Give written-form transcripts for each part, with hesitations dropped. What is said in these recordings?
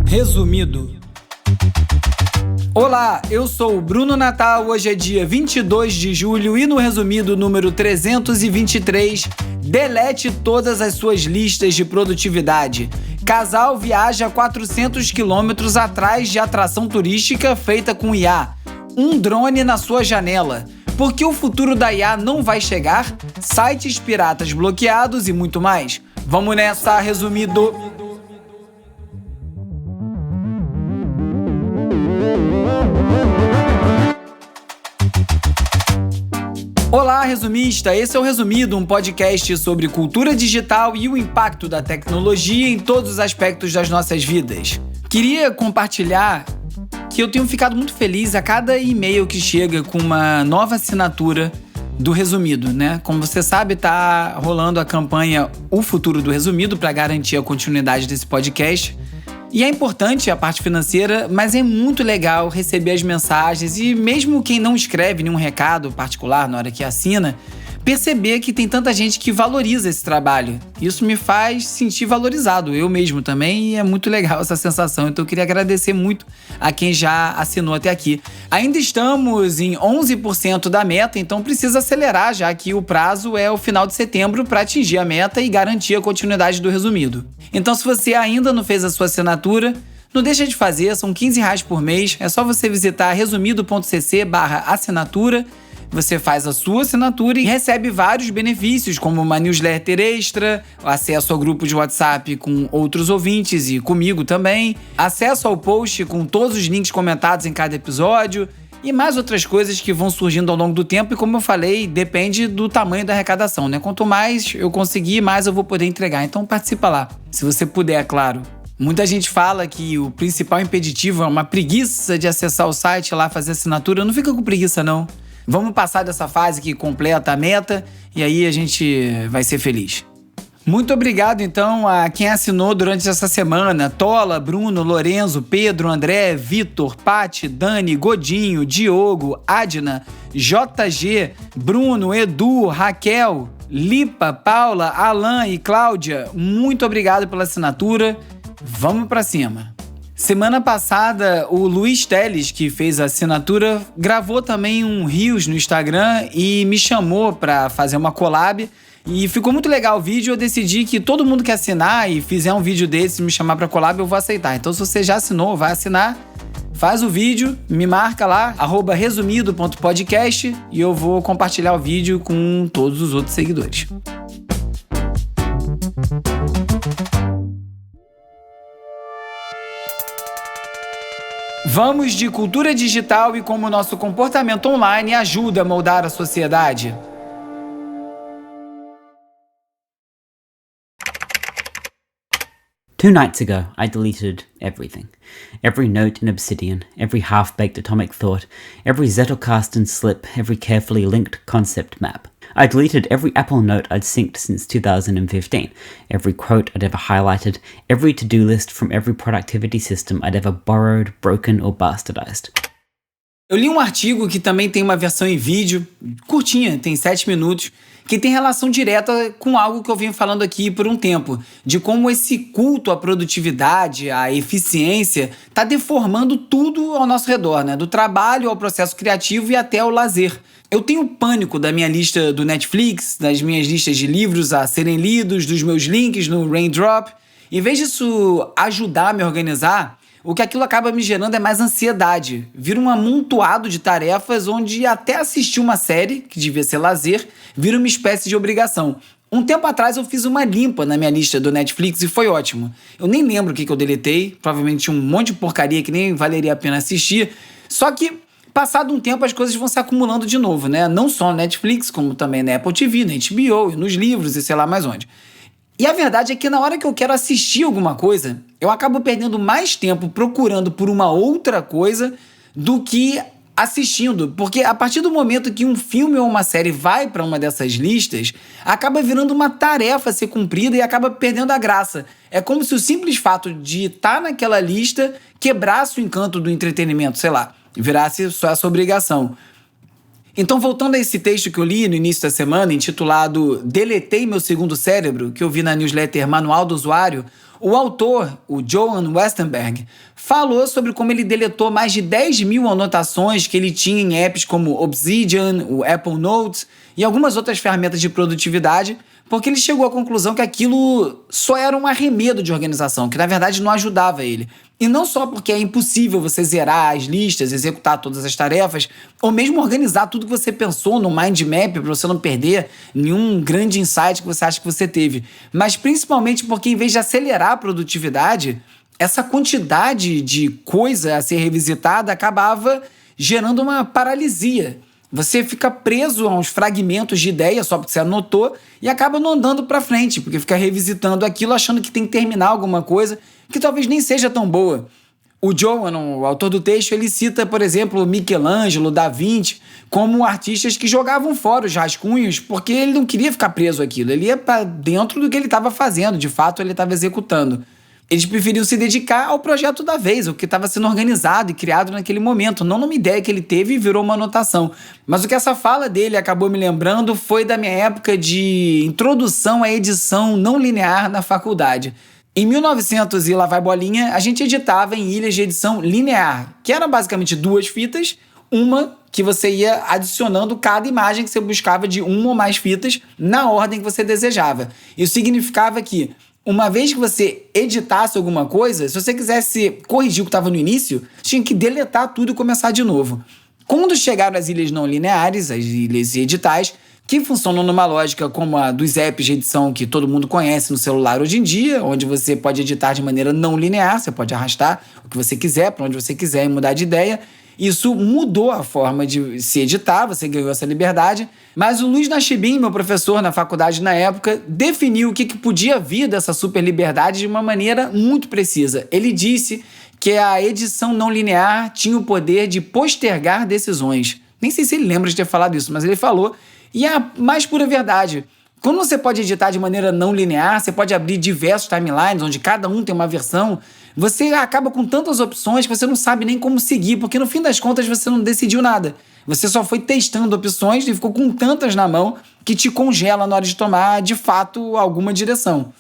Resumido. Olá, eu sou o Bruno Natal, hoje é dia 22 de julho e no resumido número 323, delete todas as suas listas de produtividade. Casal viaja 400 quilômetros atrás de atração turística feita com IA. Um drone na sua janela. Porque o futuro da IA não vai chegar? Sites piratas bloqueados e muito mais. Vamos nessa, resumido. Olá, resumista! Esse é o Resumido, um podcast sobre cultura digital e o impacto da tecnologia em todos os aspectos das nossas vidas. Queria compartilhar que eu tenho ficado muito feliz a cada e-mail que chega com uma nova assinatura do Resumido, né? Como você sabe, tá rolando a campanha O Futuro do Resumido para garantir a continuidade desse podcast. E é importante a parte financeira, mas é muito legal receber as mensagens e mesmo quem não escreve nenhum recado particular na hora que assina, perceber que tem tanta gente que valoriza esse trabalho. Isso me faz sentir valorizado, eu mesmo também, e é muito legal essa sensação. Então eu queria agradecer muito a quem já assinou até aqui. Ainda estamos em 11% da meta, então precisa acelerar, já que o prazo é o final de setembro para atingir a meta e garantir a continuidade do resumido. Então se você ainda não fez a sua assinatura, não deixa de fazer, são R$15 por mês, é só você visitar resumido.cc/assinatura. Você faz a sua assinatura e recebe vários benefícios, como uma newsletter extra, acesso ao grupo de WhatsApp com outros ouvintes e comigo também, acesso ao post com todos os links comentados em cada episódio e mais outras coisas que vão surgindo ao longo do tempo e, como eu falei, depende do tamanho da arrecadação, né? Quanto mais eu conseguir, mais eu vou poder entregar. Então participa lá, se você puder, é claro. Muita gente fala que o principal impeditivo é uma preguiça de acessar o site lá, fazer assinatura. Não fica com preguiça, não. Vamos passar dessa fase que completa a meta e aí a gente vai ser feliz. Muito obrigado, então, a quem assinou durante essa semana. Tola, Bruno, Lorenzo, Pedro, André, Vitor, Pati, Dani, Godinho, Diogo, Adna, JG, Bruno, Edu, Raquel, Lipa, Paula, Alan e Cláudia. Muito obrigado pela assinatura. Vamos pra cima. Semana passada, o Luiz Teles, que fez a assinatura, gravou também um Reels no Instagram e me chamou para fazer uma collab. E ficou muito legal o vídeo, eu decidi que todo mundo que assinar e fizer um vídeo desse e me chamar para collab, eu vou aceitar. Então se você já assinou, vai assinar, faz o vídeo, me marca lá, @resumido.podcast e eu vou compartilhar o vídeo com todos os outros seguidores. Vamos de cultura digital e como o nosso comportamento online ajuda a moldar a sociedade. Two nights ago, I deleted everything. Every note in Obsidian, every half-baked atomic thought, every Zettelkasten slip, every carefully linked concept map. I deleted every Apple Note I'd synced since 2015, every quote I'd ever highlighted, every to-do list from every productivity system I'd ever borrowed, broken or bastardized. Eu li um artigo que também tem uma versão em vídeo, curtinha, tem 7 minutos, que tem relação direta com algo que eu venho falando aqui por um tempo, de como esse culto à produtividade, à eficiência, está deformando tudo ao nosso redor, né? Do trabalho ao processo criativo e até ao lazer. Eu tenho pânico da minha lista do Netflix, das minhas listas de livros a serem lidos, dos meus links no Raindrop. Em vez disso ajudar a me organizar, o que aquilo acaba me gerando é mais ansiedade. Vira um amontoado de tarefas onde até assistir uma série, que devia ser lazer, vira uma espécie de obrigação. Um tempo atrás eu fiz uma limpa na minha lista do Netflix e foi ótimo. Eu nem lembro o que eu deletei, provavelmente um monte de porcaria que nem valeria a pena assistir. Só que, passado um tempo, as coisas vão se acumulando de novo, né? Não só no Netflix, como também na Apple TV, na HBO, nos livros e sei lá mais onde. E a verdade é que na hora que eu quero assistir alguma coisa, eu acabo perdendo mais tempo procurando por uma outra coisa do que assistindo. Porque a partir do momento que um filme ou uma série vai para uma dessas listas, acaba virando uma tarefa a ser cumprida e acaba perdendo a graça. É como se o simples fato de estar naquela lista quebrasse o encanto do entretenimento, sei lá, virasse só essa obrigação. Então, voltando a esse texto que eu li no início da semana, intitulado Deletei Meu Segundo Cérebro, que eu vi na newsletter Manual do Usuário, o autor, o Johan Westenberg, falou sobre como ele deletou mais de 10 mil anotações que ele tinha em apps como Obsidian, o Apple Notes e algumas outras ferramentas de produtividade, porque ele chegou à conclusão que aquilo só era um arremedo de organização, que na verdade não ajudava ele. E não só porque é impossível você zerar as listas, executar todas as tarefas, ou mesmo organizar tudo que você pensou no mind map para você não perder nenhum grande insight que você acha que você teve, mas principalmente porque em vez de acelerar a produtividade, essa quantidade de coisa a ser revisitada acabava gerando uma paralisia. Você fica preso a uns fragmentos de ideia só porque você anotou e acaba não andando para frente, porque fica revisitando aquilo achando que tem que terminar alguma coisa que talvez nem seja tão boa. O Johan, o autor do texto, ele cita, por exemplo, Michelangelo, Da Vinci, como artistas que jogavam fora os rascunhos porque ele não queria ficar preso àquilo. Ele ia para dentro do que ele estava fazendo, de fato ele estava executando. Eles preferiam se dedicar ao projeto da vez, o que estava sendo organizado e criado naquele momento, não numa ideia que ele teve e virou uma anotação. Mas o que essa fala dele acabou me lembrando foi da minha época de introdução à edição não linear na faculdade. Em 1900 e lá vai bolinha, a gente editava em ilhas de edição linear, que era basicamente 2 fitas, uma que você ia adicionando cada imagem que você buscava de uma ou mais fitas na ordem que você desejava. Isso significava que uma vez que você editasse alguma coisa, se você quisesse corrigir o que estava no início, tinha que deletar tudo e começar de novo. Quando chegaram as ilhas não lineares, as ilhas editais, que funcionam numa lógica como a dos apps de edição que todo mundo conhece no celular hoje em dia, onde você pode editar de maneira não linear, você pode arrastar o que você quiser, para onde você quiser e mudar de ideia. Isso mudou a forma de se editar, você ganhou essa liberdade, mas o Luiz Nachibin, meu professor na faculdade na época, definiu o que podia vir dessa super liberdade de uma maneira muito precisa. Ele disse que a edição não linear tinha o poder de postergar decisões. Nem sei se ele lembra de ter falado isso, mas ele falou, e é a mais pura verdade. Quando você pode editar de maneira não linear, você pode abrir diversos timelines, onde cada um tem uma versão, você acaba com tantas opções que você não sabe nem como seguir, porque no fim das contas você não decidiu nada. Você só foi testando opções e ficou com tantas na mão que te congela na hora de tomar, de fato, alguma direção.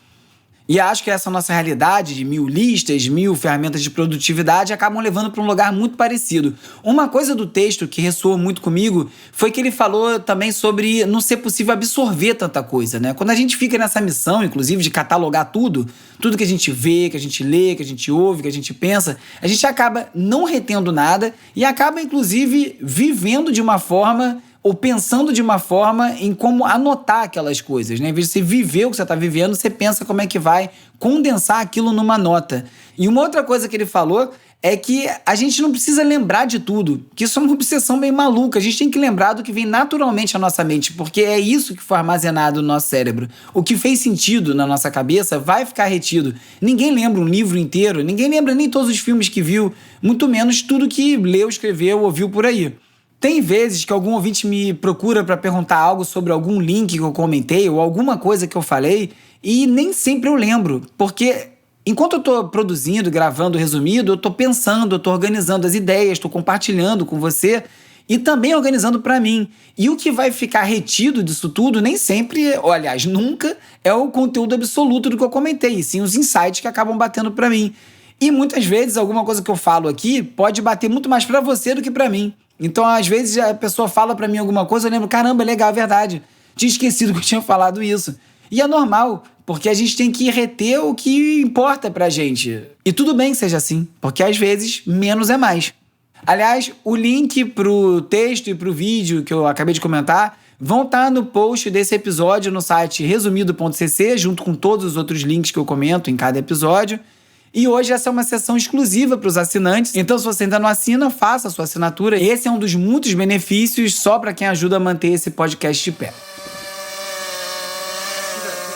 E acho que essa nossa realidade de 1000 listas, 1000 ferramentas de produtividade acabam levando para um lugar muito parecido. Uma coisa do texto que ressoou muito comigo foi que ele falou também sobre não ser possível absorver tanta coisa, né? Quando a gente fica nessa missão, inclusive, de catalogar tudo que a gente vê, que a gente lê, que a gente ouve, que a gente pensa, a gente acaba não retendo nada e acaba, inclusive, vivendo de uma forma ou pensando de uma forma em como anotar aquelas coisas, né? Em vez de você viver o que você está vivendo, você pensa como é que vai condensar aquilo numa nota. E uma outra coisa que ele falou é que a gente não precisa lembrar de tudo, que isso é uma obsessão bem maluca. A gente tem que lembrar do que vem naturalmente à nossa mente, porque é isso que foi armazenado no nosso cérebro. O que fez sentido na nossa cabeça vai ficar retido. Ninguém lembra um livro inteiro, ninguém lembra nem todos os filmes que viu, muito menos tudo que leu, escreveu, ouviu por aí. Tem vezes que algum ouvinte me procura para perguntar algo sobre algum link que eu comentei ou alguma coisa que eu falei e nem sempre eu lembro, porque enquanto eu estou produzindo, gravando resumido, eu estou pensando, eu estou organizando as ideias, estou compartilhando com você e também organizando para mim. E o que vai ficar retido disso tudo nem sempre, ou aliás, nunca é o conteúdo absoluto do que eu comentei, e sim os insights que acabam batendo para mim. E muitas vezes alguma coisa que eu falo aqui pode bater muito mais para você do que para mim. Então, às vezes, a pessoa fala pra mim alguma coisa, eu lembro, caramba, legal, é verdade. Tinha esquecido que eu tinha falado isso. E é normal, porque a gente tem que reter o que importa pra gente. E tudo bem que seja assim, porque às vezes, menos é mais. Aliás, o link pro texto e pro vídeo que eu acabei de comentar vão estar no post desse episódio no site resumido.cc, junto com todos os outros links que eu comento em cada episódio. E hoje essa é uma sessão exclusiva para os assinantes, então se você ainda não assina, faça a sua assinatura. Esse é um dos muitos benefícios só para quem ajuda a manter esse podcast de pé.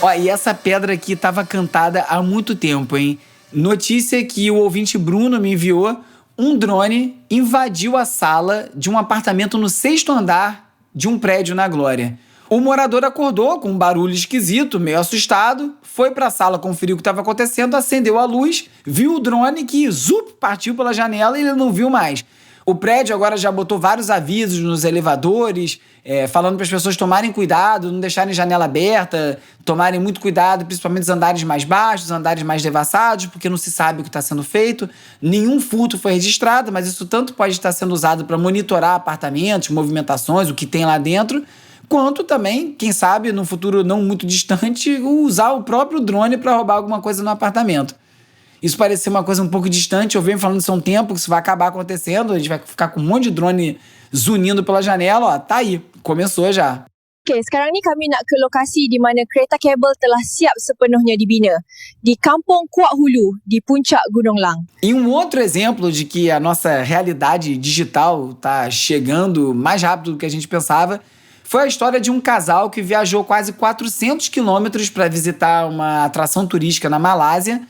Ó, e essa pedra aqui estava cantada há muito tempo, hein? Notícia que o ouvinte Bruno me enviou, um drone invadiu a sala de um apartamento no 6º andar de um prédio na Glória. O morador acordou com um barulho esquisito, meio assustado, foi para a sala conferir o que estava acontecendo, acendeu a luz, viu o drone que, partiu pela janela e ele não viu mais. O prédio agora já botou vários avisos nos elevadores, falando para as pessoas tomarem cuidado, não deixarem janela aberta, tomarem muito cuidado, principalmente os andares mais baixos, os andares mais devassados, porque não se sabe o que está sendo feito. Nenhum furto foi registrado, mas isso tanto pode estar sendo usado para monitorar apartamentos, movimentações, o que tem lá dentro, quanto também, quem sabe, num futuro não muito distante, usar o próprio drone para roubar alguma coisa no apartamento. Isso parece ser uma coisa um pouco distante, eu venho falando isso há um tempo, que isso vai acabar acontecendo, a gente vai ficar com um monte de drone zunindo pela janela, ó, tá aí, começou já. Okey, sekarang ni kami nak ke lokasi di mana kereta kabel telah siap sepenuhnya dibina, di Kampung Kuak Hulu, di Puncak Gunung Lang. E um outro exemplo de que a nossa realidade digital tá chegando mais rápido do que a gente pensava foi a história de um casal que viajou quase 400 quilômetros para visitar uma atração turística na Malásia,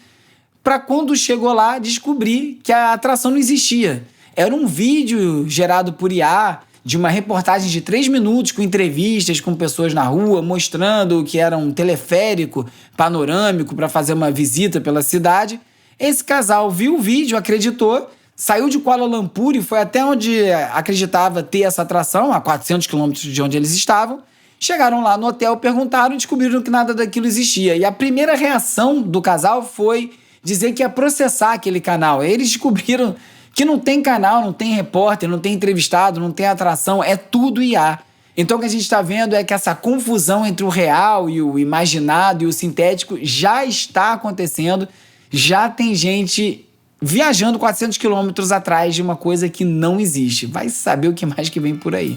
para quando chegou lá descobrir que a atração não existia. Era um vídeo gerado por IA, de uma reportagem de 3 minutos com entrevistas com pessoas na rua, mostrando que era um teleférico panorâmico para fazer uma visita pela cidade. Esse casal viu o vídeo, acreditou, saiu de Kuala Lumpur e foi até onde acreditava ter essa atração, a 400 quilômetros de onde eles estavam. Chegaram lá no hotel, perguntaram e descobriram que nada daquilo existia. E a primeira reação do casal foi dizer que ia processar aquele canal. Eles descobriram que não tem canal, não tem repórter, não tem entrevistado, não tem atração, é tudo IA. Então o que a gente está vendo é que essa confusão entre o real e o imaginado e o sintético já está acontecendo, já tem gente viajando 400 quilômetros atrás de uma coisa que não existe. Vai saber o que mais que vem por aí.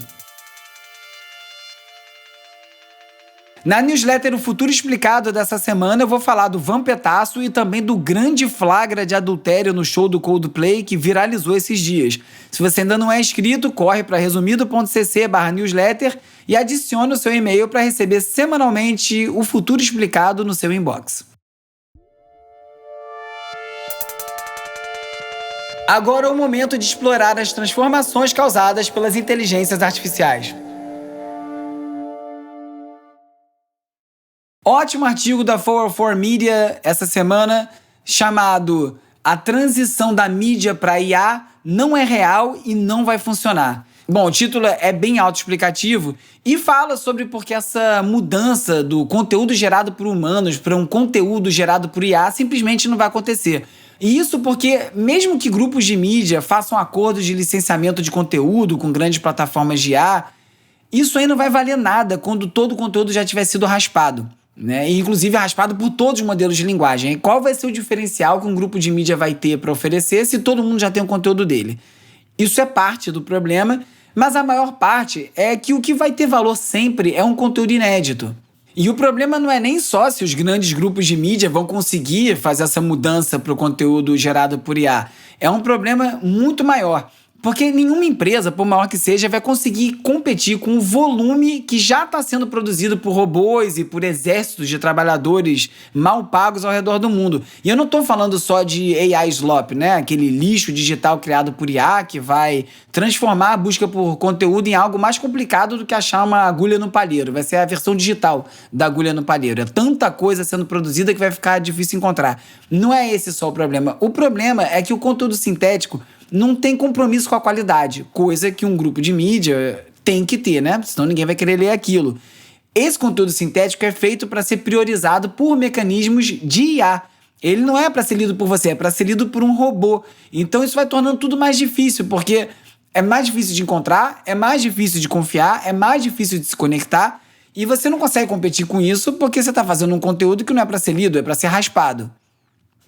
Na newsletter O Futuro Explicado dessa semana eu vou falar do vampetaço e também do grande flagra de adultério no show do Coldplay que viralizou esses dias. Se você ainda não é inscrito, corre para resumido.cc/newsletter e adicione o seu e-mail para receber semanalmente O Futuro Explicado no seu inbox. Agora é o momento de explorar as transformações causadas pelas inteligências artificiais. Ótimo artigo da 404 Media essa semana, chamado A Transição da Mídia para IA não é real e não vai funcionar. Bom, o título é bem autoexplicativo e fala sobre por que essa mudança do conteúdo gerado por humanos para um conteúdo gerado por IA simplesmente não vai acontecer. E isso porque, mesmo que grupos de mídia façam acordos de licenciamento de conteúdo com grandes plataformas de IA, isso aí não vai valer nada quando todo o conteúdo já tiver sido raspado. Né? E, inclusive raspado por todos os modelos de linguagem. E qual vai ser o diferencial que um grupo de mídia vai ter para oferecer se todo mundo já tem o conteúdo dele? Isso é parte do problema, mas a maior parte é que o que vai ter valor sempre é um conteúdo inédito. E o problema não é nem só se os grandes grupos de mídia vão conseguir fazer essa mudança para o conteúdo gerado por IA. É um problema muito maior. Porque nenhuma empresa, por maior que seja, vai conseguir competir com o volume que já está sendo produzido por robôs e por exércitos de trabalhadores mal pagos ao redor do mundo. E eu não estou falando só de AI slop, né? Aquele lixo digital criado por IA que vai transformar a busca por conteúdo em algo mais complicado do que achar uma agulha no palheiro. Vai ser a versão digital da agulha no palheiro. É tanta coisa sendo produzida que vai ficar difícil encontrar. Não é esse só o problema. O problema é que o conteúdo sintético não tem compromisso com a qualidade, coisa que um grupo de mídia tem que ter, né? Senão ninguém vai querer ler aquilo. Esse conteúdo sintético é feito para ser priorizado por mecanismos de IA. Ele não é para ser lido por você, é para ser lido por um robô. Então isso vai tornando tudo mais difícil, porque é mais difícil de encontrar, é mais difícil de confiar, é mais difícil de se conectar, e você não consegue competir com isso porque você está fazendo um conteúdo que não é para ser lido, é para ser raspado.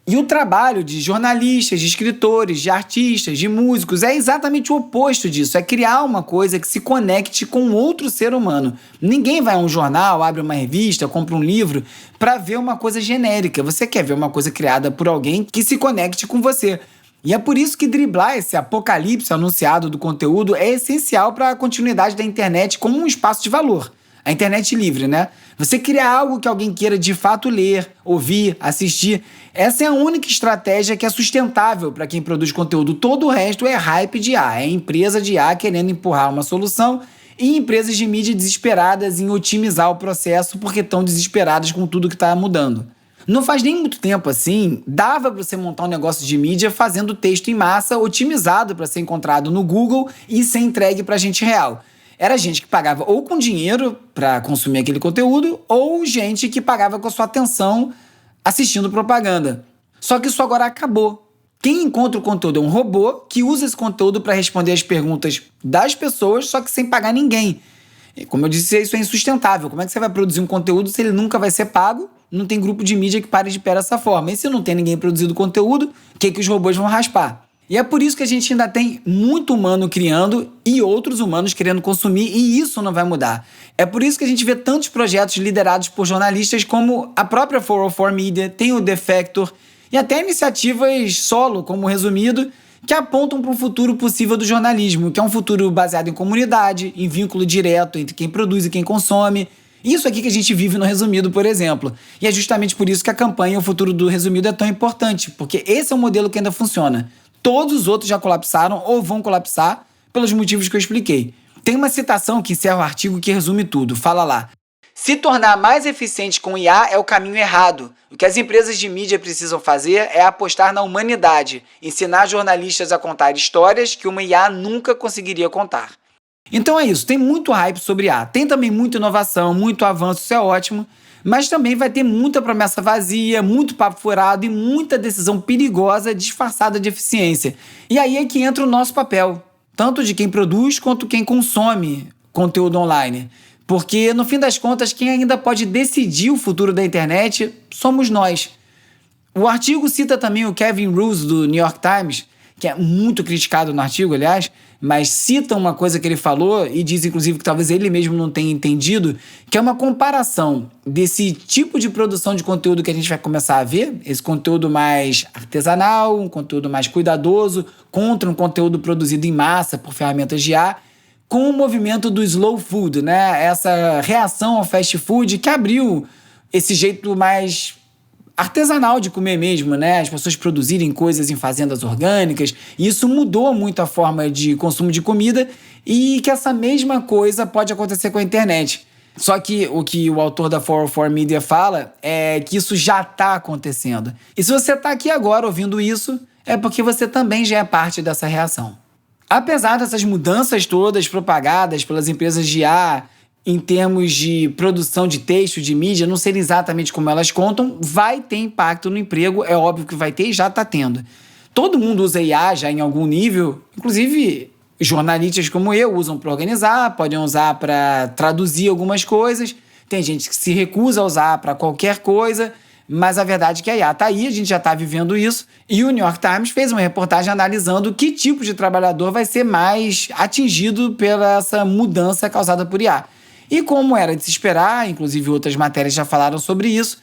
E o trabalho de jornalistas, de escritores, de artistas, de músicos é exatamente o oposto disso. É criar uma coisa que se conecte com outro ser humano. Ninguém vai a um jornal, abre uma revista, compra um livro para ver uma coisa genérica. Você quer ver uma coisa criada por alguém que se conecte com você. E é por isso que driblar esse apocalipse anunciado do conteúdo é essencial para a continuidade da internet como um espaço de valor. A internet livre, né? Você criar algo que alguém queira de fato ler, ouvir, assistir. Essa é a única estratégia que é sustentável para quem produz conteúdo. Todo o resto é hype de IA. É empresa de IA querendo empurrar uma solução e empresas de mídia desesperadas em otimizar o processo porque estão desesperadas com tudo que está mudando. Não faz nem muito tempo assim, dava para você montar um negócio de mídia fazendo texto em massa otimizado para ser encontrado no Google e ser entregue para gente real. Era gente que pagava ou com dinheiro para consumir aquele conteúdo ou gente que pagava com a sua atenção assistindo propaganda. Só que isso agora acabou. Quem encontra o conteúdo é um robô que usa esse conteúdo para responder as perguntas das pessoas, só que sem pagar ninguém. E como eu disse, isso é insustentável. Como é que você vai produzir um conteúdo se ele nunca vai ser pago? Não tem grupo de mídia que pare de pé dessa forma. E se não tem ninguém produzindo conteúdo, o que os robôs vão raspar? E é por isso que a gente ainda tem muito humano criando e outros humanos querendo consumir, e isso não vai mudar. É por isso que a gente vê tantos projetos liderados por jornalistas como a própria 404 Media, tem o The Factor, e até iniciativas solo, como o Resumido, que apontam para um futuro possível do jornalismo, que é um futuro baseado em comunidade, em vínculo direto entre quem produz e quem consome. Isso aqui que a gente vive no Resumido, por exemplo. E é justamente por isso que a campanha O Futuro do Resumido é tão importante, porque esse é um modelo que ainda funciona. Todos os outros já colapsaram ou vão colapsar pelos motivos que eu expliquei. Tem uma citação que encerra o artigo que resume tudo. Fala lá: se tornar mais eficiente com IA é o caminho errado. O que as empresas de mídia precisam fazer é apostar na humanidade, ensinar jornalistas a contar histórias que uma IA nunca conseguiria contar. Então é isso, tem muito hype sobre IA, tem também muita inovação, muito avanço, isso é ótimo, mas também vai ter muita promessa vazia, muito papo furado e muita decisão perigosa disfarçada de eficiência. E aí é que entra o nosso papel, tanto de quem produz quanto quem consome conteúdo online. Porque, no fim das contas, quem ainda pode decidir o futuro da internet somos nós. O artigo cita também o Kevin Roose, do New York Times, que é muito criticado no artigo, aliás, mas cita uma coisa que ele falou e diz, inclusive, que talvez ele mesmo não tenha entendido, que é uma comparação desse tipo de produção de conteúdo que a gente vai começar a ver, esse conteúdo mais artesanal, um conteúdo mais cuidadoso, contra um conteúdo produzido em massa por ferramentas de IA, com o movimento do slow food, né? Essa reação ao fast food que abriu esse jeito mais artesanal de comer mesmo, né? As pessoas produzirem coisas em fazendas orgânicas. E isso mudou muito a forma de consumo de comida e que essa mesma coisa pode acontecer com a internet. Só que o autor da 404 Media fala é que isso já está acontecendo. E se você está aqui agora ouvindo isso, é porque você também já é parte dessa reação. Apesar dessas mudanças todas propagadas pelas empresas de IA em termos de produção de texto, de mídia, não serem exatamente como elas contam, vai ter impacto no emprego, é óbvio que vai ter e já está tendo. Todo mundo usa IA já em algum nível, inclusive jornalistas como eu usam para organizar, podem usar para traduzir algumas coisas, tem gente que se recusa a usar para qualquer coisa, mas a verdade é que a IA está aí, a gente já está vivendo isso, e o New York Times fez uma reportagem analisando que tipo de trabalhador vai ser mais atingido pela essa mudança causada por IA. E como era de se esperar, inclusive outras matérias já falaram sobre isso,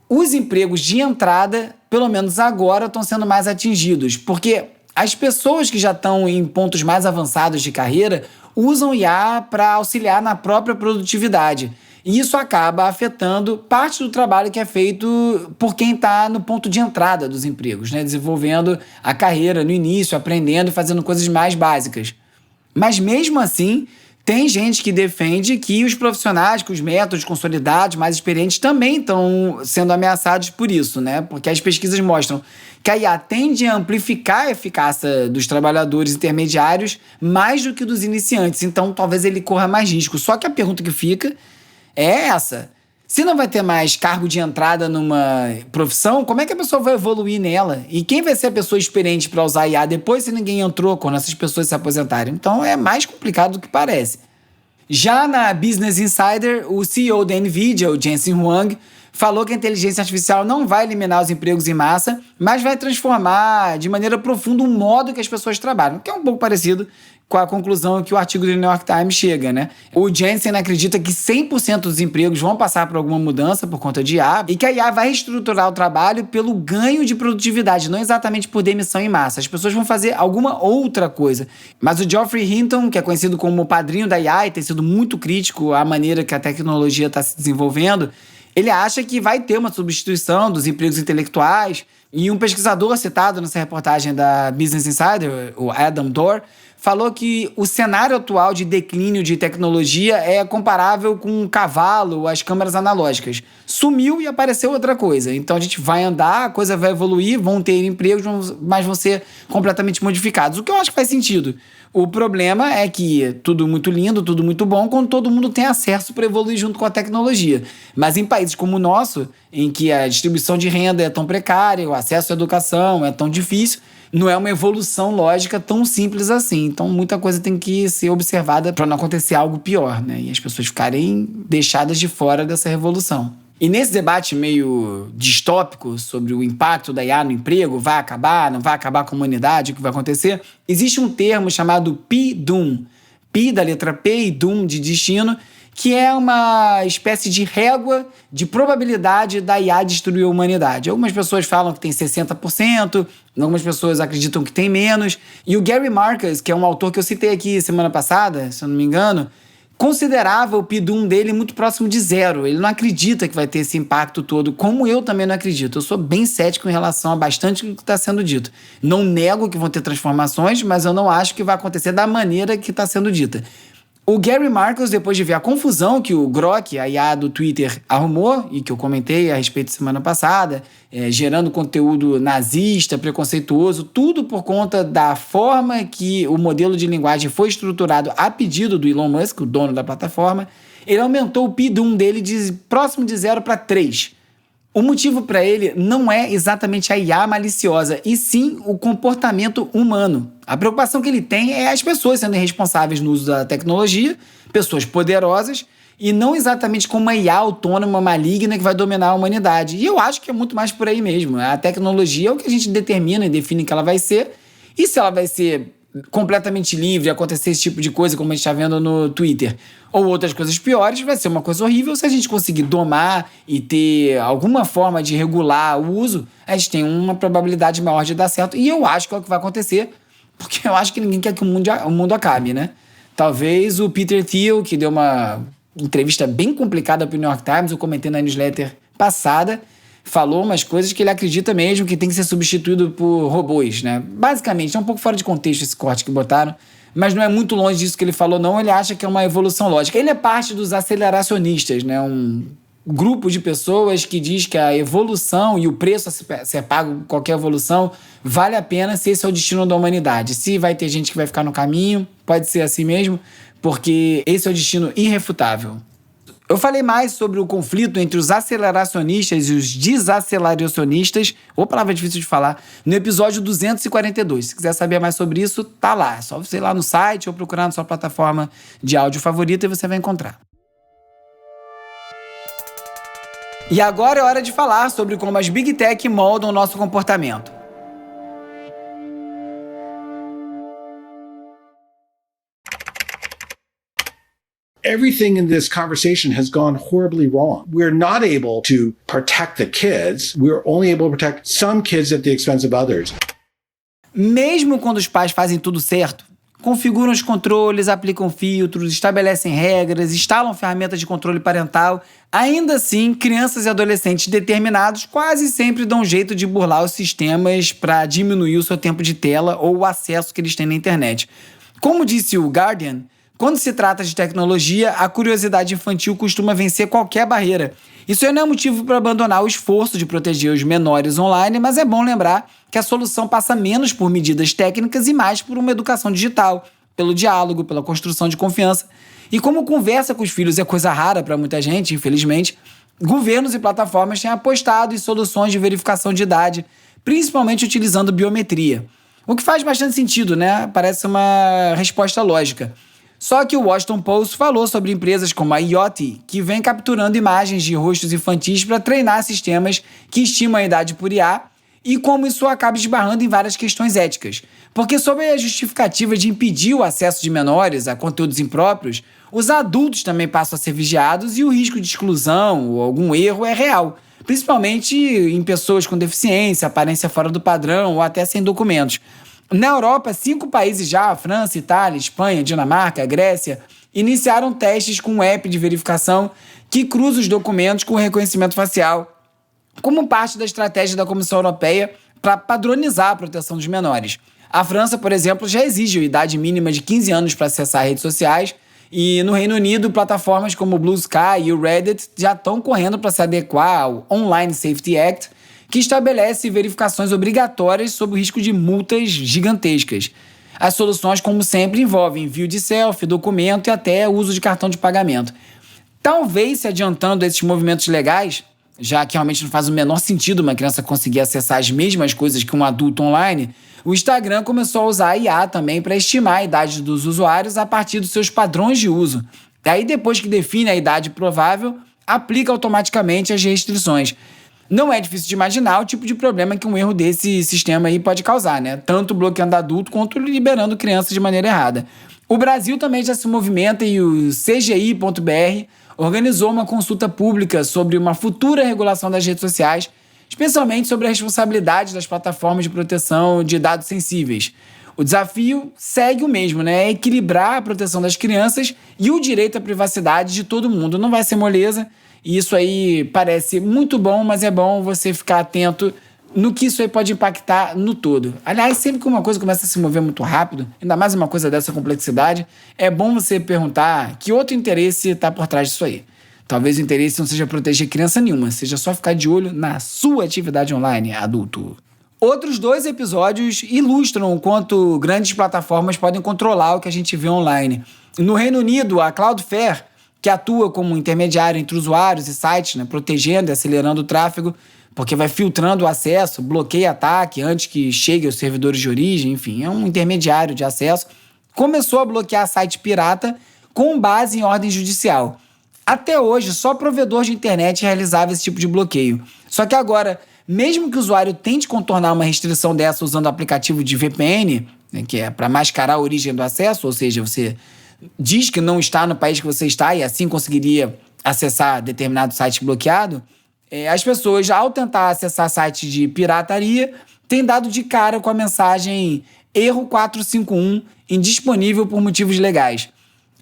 os empregos de entrada, pelo menos agora, estão sendo mais atingidos, porque as pessoas que já estão em pontos mais avançados de carreira usam IA para auxiliar na própria produtividade. E isso acaba afetando parte do trabalho que é feito por quem está no ponto de entrada dos empregos, né? Desenvolvendo a carreira no início, aprendendo e fazendo coisas mais básicas. Mas mesmo assim, tem gente que defende que os profissionais com os métodos consolidados, mais experientes, também estão sendo ameaçados por isso, né? Porque as pesquisas mostram que a IA tende a amplificar a eficácia dos trabalhadores intermediários mais do que dos iniciantes. Então, talvez ele corra mais risco. Só que a pergunta que fica é essa: se não vai ter mais cargo de entrada numa profissão, como é que a pessoa vai evoluir nela? E quem vai ser a pessoa experiente para usar IA depois se ninguém entrou quando essas pessoas se aposentarem? Então é mais complicado do que parece. Já na Business Insider, o CEO da NVIDIA, o Jensen Huang, falou que a inteligência artificial não vai eliminar os empregos em massa, mas vai transformar de maneira profunda o modo que as pessoas trabalham, que é um pouco parecido com a conclusão que o artigo do New York Times chega, né? O Jensen acredita que 100% dos empregos vão passar por alguma mudança por conta de IA e que a IA vai reestruturar o trabalho pelo ganho de produtividade, não exatamente por demissão em massa. As pessoas vão fazer alguma outra coisa. Mas o Geoffrey Hinton, que é conhecido como o padrinho da IA e tem sido muito crítico à maneira que a tecnologia está se desenvolvendo, ele acha que vai ter uma substituição dos empregos intelectuais, E um pesquisador citado nessa reportagem da Business Insider, o Adam Dorr, falou que o cenário atual de declínio de tecnologia é comparável com um cavalo, as câmeras analógicas. Sumiu e apareceu outra coisa. Então a gente vai andar, a coisa vai evoluir, vão ter empregos, mas vão ser completamente modificados. O que eu acho que faz sentido. O problema é que tudo muito lindo, tudo muito bom, quando todo mundo tem acesso para evoluir junto com a tecnologia. Mas em países como o nosso, em que a distribuição de renda é tão precária, o acesso à educação é tão difícil, não é uma evolução lógica tão simples assim. Então, muita coisa tem que ser observada para não acontecer algo pior, né? E as pessoas ficarem deixadas de fora dessa revolução. E nesse debate meio distópico sobre o impacto da IA no emprego, vai acabar, não vai acabar com a humanidade, o que vai acontecer, existe um termo chamado P-Doom. P da letra P e Doom de destino, que é uma espécie de régua de probabilidade da IA destruir a humanidade. Algumas pessoas falam que tem 60%, algumas pessoas acreditam que tem menos. E o Gary Marcus, que é um autor que eu citei aqui semana passada, se eu não me engano, considerava o P-Doom dele muito próximo de zero. Ele não acredita que vai ter esse impacto todo, como eu também não acredito. Eu sou bem cético em relação a bastante do que está sendo dito. Não nego que vão ter transformações, mas eu não acho que vai acontecer da maneira que está sendo dita. O Gary Marcus, depois de ver a confusão que o Grok, a IA do Twitter, arrumou, e que eu comentei a respeito semana passada, gerando conteúdo nazista, preconceituoso, tudo por conta da forma que o modelo de linguagem foi estruturado a pedido do Elon Musk, o dono da plataforma, ele aumentou o P-Doom dele de próximo de 0 para 3. O motivo para ele não é exatamente a IA maliciosa, e sim o comportamento humano. A preocupação que ele tem é as pessoas sendo irresponsáveis no uso da tecnologia, pessoas poderosas, e não exatamente como uma IA autônoma, maligna, que vai dominar a humanidade. E eu acho que é muito mais por aí mesmo. A tecnologia é o que a gente determina e define que ela vai ser, e se ela vai ser completamente livre, acontecer esse tipo de coisa, como a gente está vendo no Twitter, ou outras coisas piores, vai ser uma coisa horrível. Se a gente conseguir domar e ter alguma forma de regular o uso, a gente tem uma probabilidade maior de dar certo, e eu acho que é o que vai acontecer, porque eu acho que ninguém quer que o mundo acabe, né? Talvez o Peter Thiel, que deu uma entrevista bem complicada para o New York Times, eu comentei na newsletter passada, falou umas coisas que ele acredita mesmo que tem que ser substituído por robôs, né? Basicamente, é um pouco fora de contexto esse corte que botaram, mas não é muito longe disso que ele falou, não. Ele acha que é uma evolução lógica. Ele é parte dos aceleracionistas, né? Um grupo de pessoas que diz que a evolução e o preço a ser pago por qualquer evolução vale a pena se esse é o destino da humanidade. Se vai ter gente que vai ficar no caminho, pode ser assim mesmo, porque esse é o destino irrefutável. Eu falei mais sobre o conflito entre os aceleracionistas e os desaceleracionistas, ou palavra difícil de falar, no episódio 242. Se quiser saber mais sobre isso, tá lá. É só você ir lá no site ou procurar na sua plataforma de áudio favorita e você vai encontrar. E agora é hora de falar sobre como as Big Tech moldam o nosso comportamento. Everything in this conversation has gone horribly wrong. We're not able to protect the kids. We're only able to protect some kids at the expense of others. Mesmo quando os pais fazem tudo certo, configuram os controles, aplicam filtros, estabelecem regras, instalam ferramentas de controle parental, ainda assim, crianças e adolescentes determinados quase sempre dão um jeito de burlar os sistemas para diminuir o seu tempo de tela ou o acesso que eles têm na internet. Como disse o Guardian, quando se trata de tecnologia, a curiosidade infantil costuma vencer qualquer barreira. Isso não é motivo para abandonar o esforço de proteger os menores online, mas é bom lembrar que a solução passa menos por medidas técnicas e mais por uma educação digital, pelo diálogo, pela construção de confiança. E como conversa com os filhos é coisa rara para muita gente, infelizmente, governos e plataformas têm apostado em soluções de verificação de idade, principalmente utilizando biometria. O que faz bastante sentido, né? Parece uma resposta lógica. Só que o Washington Post falou sobre empresas como a Yoti, que vem capturando imagens de rostos infantis para treinar sistemas que estimam a idade por IA, e como isso acaba esbarrando em várias questões éticas. Porque sob a justificativa de impedir o acesso de menores a conteúdos impróprios, os adultos também passam a ser vigiados e o risco de exclusão ou algum erro é real, principalmente em pessoas com deficiência, aparência fora do padrão ou até sem documentos. Na Europa, 5 países já, França, Itália, Espanha, Dinamarca, Grécia, iniciaram testes com um app de verificação que cruza os documentos com reconhecimento facial. como parte da estratégia da Comissão Europeia para padronizar a proteção dos menores. A França, por exemplo, já exige a idade mínima de 15 anos para acessar redes sociais, e no Reino Unido, plataformas como o Blue Sky e o Reddit já estão correndo para se adequar ao Online Safety Act, que estabelece verificações obrigatórias sob o risco de multas gigantescas. As soluções, como sempre, envolvem envio de selfie, documento e até uso de cartão de pagamento. Talvez se adiantando esses movimentos legais, já que realmente não faz o menor sentido uma criança conseguir acessar as mesmas coisas que um adulto online, o Instagram começou a usar a IA também para estimar a idade dos usuários a partir dos seus padrões de uso. Daí, depois que define a idade provável, aplica automaticamente as restrições. Não é difícil de imaginar o tipo de problema que um erro desse sistema aí pode causar, né? Tanto bloqueando adulto quanto liberando crianças de maneira errada. O Brasil também já se movimenta e o CGI.br organizou uma consulta pública sobre uma futura regulação das redes sociais, especialmente sobre a responsabilidade das plataformas de proteção de dados sensíveis. O desafio segue o mesmo, né? É equilibrar a proteção das crianças e o direito à privacidade de todo mundo. Não vai ser moleza, e isso aí parece muito bom, mas é bom você ficar atento no que isso aí pode impactar no todo. Aliás, sempre que uma coisa começa a se mover muito rápido, ainda mais uma coisa dessa complexidade, é bom você perguntar que outro interesse está por trás disso aí. Talvez o interesse não seja proteger criança nenhuma, seja só ficar de olho na sua atividade online, adulto. Outros 2 episódios ilustram o quanto grandes plataformas podem controlar o que a gente vê online. No Reino Unido, a Cloudflare, que atua como intermediário entre usuários e sites, né, protegendo e acelerando o tráfego, porque vai filtrando o acesso, bloqueia ataque antes que chegue aos servidores de origem, enfim, é um intermediário de acesso, começou a bloquear site pirata com base em ordem judicial. Até hoje, só provedor de internet realizava esse tipo de bloqueio. Só que agora, mesmo que o usuário tente contornar uma restrição dessa usando o aplicativo de VPN, né, que é para mascarar a origem do acesso, ou seja, você diz que não está no país que você está e assim conseguiria acessar determinado site bloqueado, as pessoas, ao tentar acessar sites de pirataria, têm dado de cara com a mensagem erro 451, indisponível por motivos legais.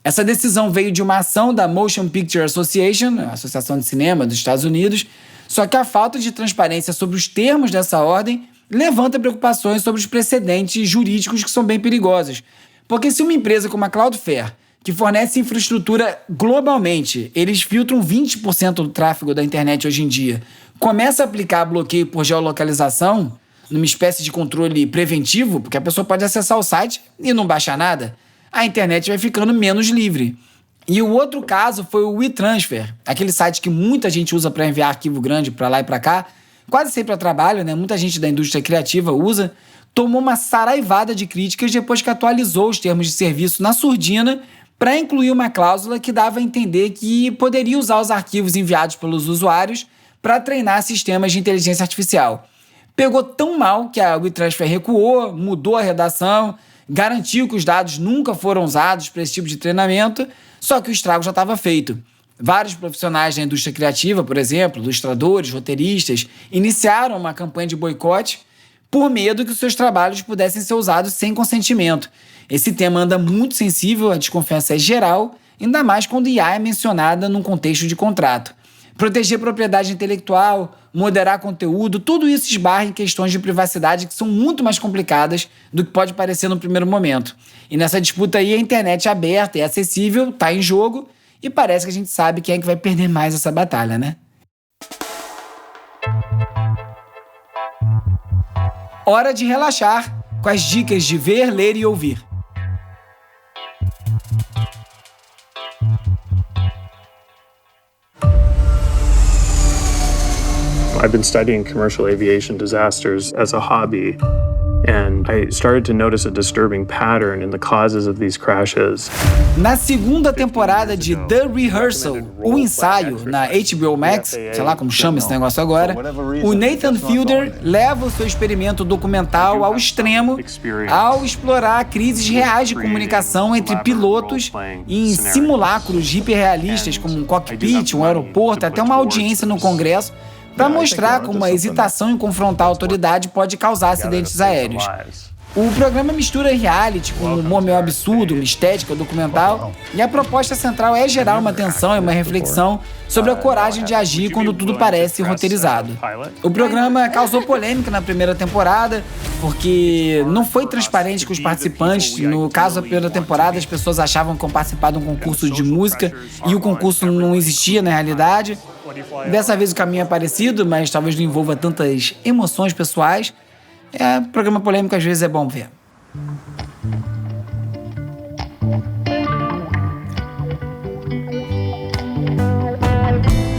Essa decisão veio de uma ação da Motion Picture Association, a Associação de Cinema dos Estados Unidos, só que a falta de transparência sobre os termos dessa ordem levanta preocupações sobre os precedentes jurídicos que são bem perigosos. Porque se uma empresa como a Cloudflare, que fornece infraestrutura globalmente, eles filtram 20% do tráfego da internet hoje em dia, começa a aplicar bloqueio por geolocalização, numa espécie de controle preventivo, porque a pessoa pode acessar o site e não baixar nada, a internet vai ficando menos livre. E o outro caso foi o WeTransfer, aquele site que muita gente usa para enviar arquivo grande para lá e para cá, quase sempre a trabalho, né? Muita gente da indústria criativa usa, tomou uma saraivada de críticas depois que atualizou os termos de serviço na surdina para incluir uma cláusula que dava a entender que poderia usar os arquivos enviados pelos usuários para treinar sistemas de inteligência artificial. Pegou tão mal que a WeTransfer recuou, mudou a redação, garantiu que os dados nunca foram usados para esse tipo de treinamento, só que o estrago já estava feito. Vários profissionais da indústria criativa, por exemplo, ilustradores, roteiristas, iniciaram uma campanha de boicote por medo que os seus trabalhos pudessem ser usados sem consentimento. Esse tema anda muito sensível, a desconfiança é geral, ainda mais quando IA é mencionada num contexto de contrato. Proteger propriedade intelectual, moderar conteúdo, tudo isso esbarra em questões de privacidade que são muito mais complicadas do que pode parecer no primeiro momento. E nessa disputa aí, a internet aberta e acessível está em jogo e parece que a gente sabe quem é que vai perder mais essa batalha, né? Hora de relaxar com as dicas de ver, ler e ouvir. I've been studying commercial aviation disasters as a hobby, and I started to notice a disturbing pattern in the causes of these crashes. Na segunda temporada de The Rehearsal, o ensaio, na HBO Max, sei lá como chama esse negócio agora, o Nathan Fielder leva o seu experimento documental ao extremo ao explorar crises reais de comunicação entre pilotos em simulacros hiperrealistas como um cockpit, um aeroporto, até uma audiência no Congresso, para mostrar como a hesitação em confrontar a autoridade pode causar acidentes aéreos. O programa mistura reality com um humor meio absurdo, uma estética documental, e a proposta central é gerar uma atenção e uma reflexão sobre a coragem de agir quando tudo parece roteirizado. O programa causou polêmica na primeira temporada, porque não foi transparente com os participantes. No caso da primeira temporada, as pessoas achavam que iam participar de um concurso de música e o concurso não existia na realidade. Dessa vez o caminho é parecido, mas talvez não envolva tantas emoções pessoais. Programa polêmico às vezes é bom ver.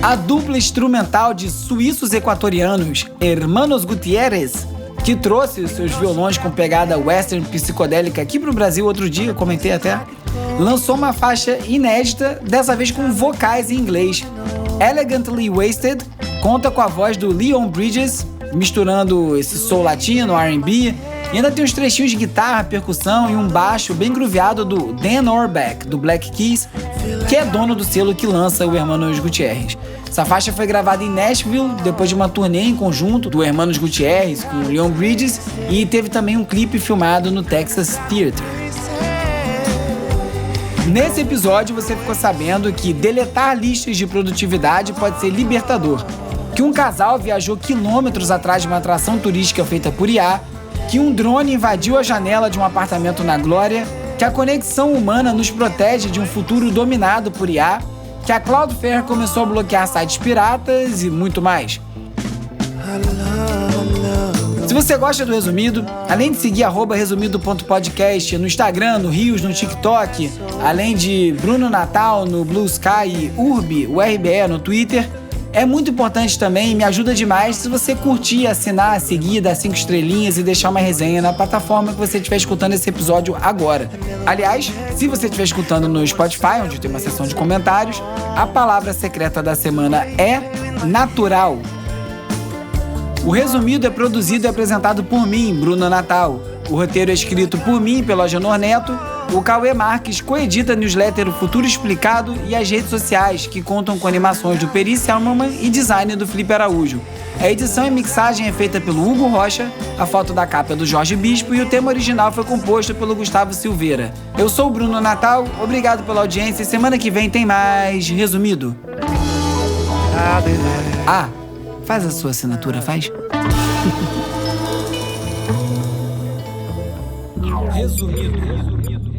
A dupla instrumental de suíços equatorianos, Hermanos Gutierrez, que trouxe os seus violões com pegada western psicodélica aqui pro Brasil outro dia, comentei até, lançou uma faixa inédita, dessa vez com vocais em inglês. Elegantly Wasted conta com a voz do Leon Bridges, misturando esse soul latino, R&B, e ainda tem uns trechinhos de guitarra, percussão e um baixo bem grooveado do Dan Auerbach, do Black Keys, que é dono do selo que lança o Hermanos Gutierrez. Essa faixa foi gravada em Nashville, depois de uma turnê em conjunto do Hermanos Gutierrez com o Leon Bridges, e teve também um clipe filmado no Texas Theater. Nesse episódio você ficou sabendo que deletar listas de produtividade pode ser libertador, que um casal viajou quilômetros atrás de uma atração turística feita por IA, que um drone invadiu a janela de um apartamento na Glória, que a conexão humana nos protege de um futuro dominado por IA, que a Cloudflare começou a bloquear sites piratas e muito mais. Se você gosta do Resumido, além de seguir @resumido.podcast no Instagram, no Rios, no TikTok, além de Bruno Natal no Blue Sky e Urbi, o RBE no Twitter, é muito importante também e me ajuda demais se você curtir, assinar, seguir, dar 5 estrelinhas e deixar uma resenha na plataforma que você estiver escutando esse episódio agora. Aliás, se você estiver escutando no Spotify, onde tem uma seção de comentários, a palavra secreta da semana é natural. O Resumido é produzido e apresentado por mim, Bruno Natal. O roteiro é escrito por mim, pelo Agenor Neto. O Cauê Marques coedita a newsletter O Futuro Explicado e as redes sociais, que contam com animações do Peri Selmanman e design do Felipe Araújo. A edição e mixagem é feita pelo Hugo Rocha, a foto da capa é do Jorge Bispo e o tema original foi composto pelo Gustavo Silveira. Eu sou o Bruno Natal, obrigado pela audiência e semana que vem tem mais Resumido. Faz a sua assinatura, faz? Resumido.